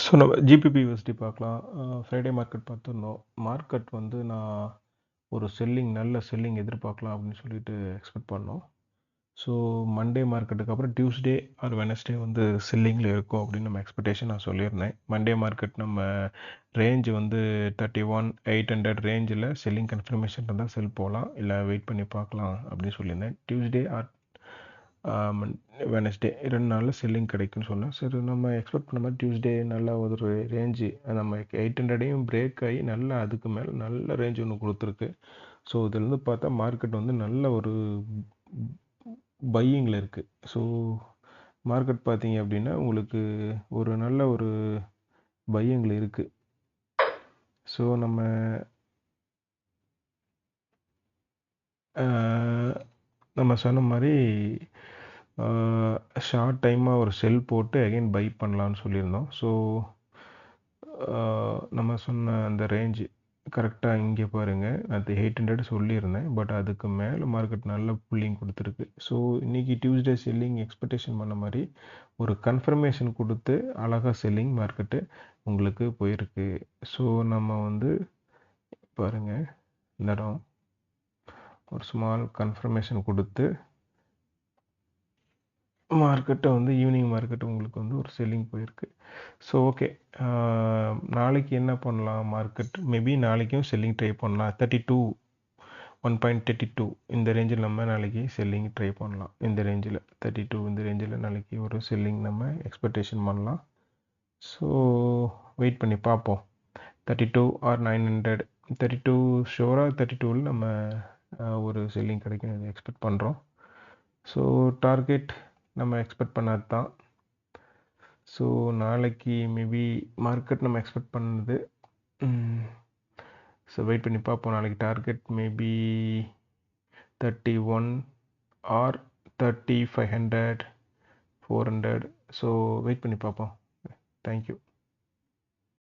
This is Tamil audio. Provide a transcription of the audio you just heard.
ஸோ நம்ம ஜிபிபி யூஎஸ்டி பார்க்கலாம். ஃப்ரைடே மார்க்கெட் பார்த்துருந்தோம். மார்க்கெட் வந்து நான் ஒரு நல்ல செல்லிங் எதிர்பார்க்கலாம் அப்படின்னு சொல்லிட்டு எக்ஸ்பெக்ட் பண்ணோம். ஸோ மண்டே மார்க்கெட்டுக்கு அப்புறம் டியூஸ்டே ஆர் வெனஸ்டே வந்து செல்லிங்கில் இருக்கும் அப்படின்னு நம்ம எக்ஸ்பெக்டேஷன் நான் சொல்லியிருந்தேன். மண்டே மார்க்கெட் நம்ம ரேஞ்ச் வந்து 31,800 ரேஞ்சில் செல்லிங் கன்ஃபர்மேஷன் இருந்தால் செல் போகலாம், இல்லை வெயிட் பண்ணி பார்க்கலாம் அப்படின்னு சொல்லியிருந்தேன். டியூஸ்டே ஆர் வெனஸ்டே 2 நாளில் செல்லிங் கிடைக்குன்னு சொன்னேன். சரி, நம்ம எக்ஸ்பெக்ட் பண்ண மாதிரி டியூஸ்டே நல்ல ஒரு ரேஞ்சு நம்ம 800ஐயும் பிரேக் ஆகி நல்லா அதுக்கு மேலே நல்ல ரேஞ்ச் ஒன்று கொடுத்துருக்கு. ஸோ இதுலேருந்து பார்த்தா மார்க்கெட் வந்து நல்ல ஒரு பையிங்கில் இருக்குது. ஸோ மார்க்கெட் பார்த்தீங்க அப்படின்னா உங்களுக்கு ஒரு நல்ல ஒரு பையிங்கில் இருக்குது. ஸோ நம்ம சொன்ன மாதிரி ஷார்ட் டைமாக ஒரு செல் போட்டு அகைன் பை பண்ணலான்னு சொல்லியிருந்தோம். ஸோ நம்ம சொன்ன அந்த ரேஞ்சு கரெக்டாக இங்கே பாருங்கள், அது 800 சொல்லியிருந்தேன். பட் அதுக்கு மேலே மார்க்கெட் நல்ல புல்லிங் கொடுத்துருக்கு. ஸோ இன்றைக்கி டியூஸ்டே செல்லிங் எக்ஸ்பெக்டேஷன் பண்ண மாதிரி ஒரு கன்ஃபர்மேஷன் கொடுத்து அழகாக செல்லிங் மார்க்கெட்டு உங்களுக்கு போயிருக்கு. ஸோ நம்ம வந்து பாருங்கள், இந்த இடம் ஒரு ஸ்மால் கன்ஃபர்மேஷன் கொடுத்து மார்க்கெட்டை வந்து ஈவினிங் மார்க்கெட்டு உங்களுக்கு வந்து ஒரு செல்லிங் போயிருக்கு. ஸோ ஓகே, நாளைக்கு என்ன பண்ணலாம்? மார்க்கெட் மேபி நாளைக்கும் செல்லிங் ட்ரை பண்ணலாம். 1.32 இந்த ரேஞ்சில் நம்ம நாளைக்கு செல்லிங் ட்ரை பண்ணலாம். இந்த ரேஞ்சில் 32 இந்த ரேஞ்சில் நாளைக்கு ஒரு செல்லிங் நம்ம எக்ஸ்பெக்டேஷன் பண்ணலாம். ஸோ வெயிட் பண்ணி பார்ப்போம். 32 ஆர் 900, 32 ஷோராக 32ல் நம்ம ஒரு செல்லிங் கிடைக்கும் எக்ஸ்பெக்ட் பண்ணுறோம். ஸோ டார்கெட் நம்ம எக்ஸ்பெக்ட் பண்ணது தான். ஸோ நாளைக்கு மேபி மார்க்கெட் நம்ம எக்ஸ்பெக்ட் பண்ணது. ஸோ வெயிட் பண்ணி பார்ப்போம். நாளைக்கு target maybe 31 or 3500, 400. So wait பண்ணி பார்ப்போம். தேங்க்யூ.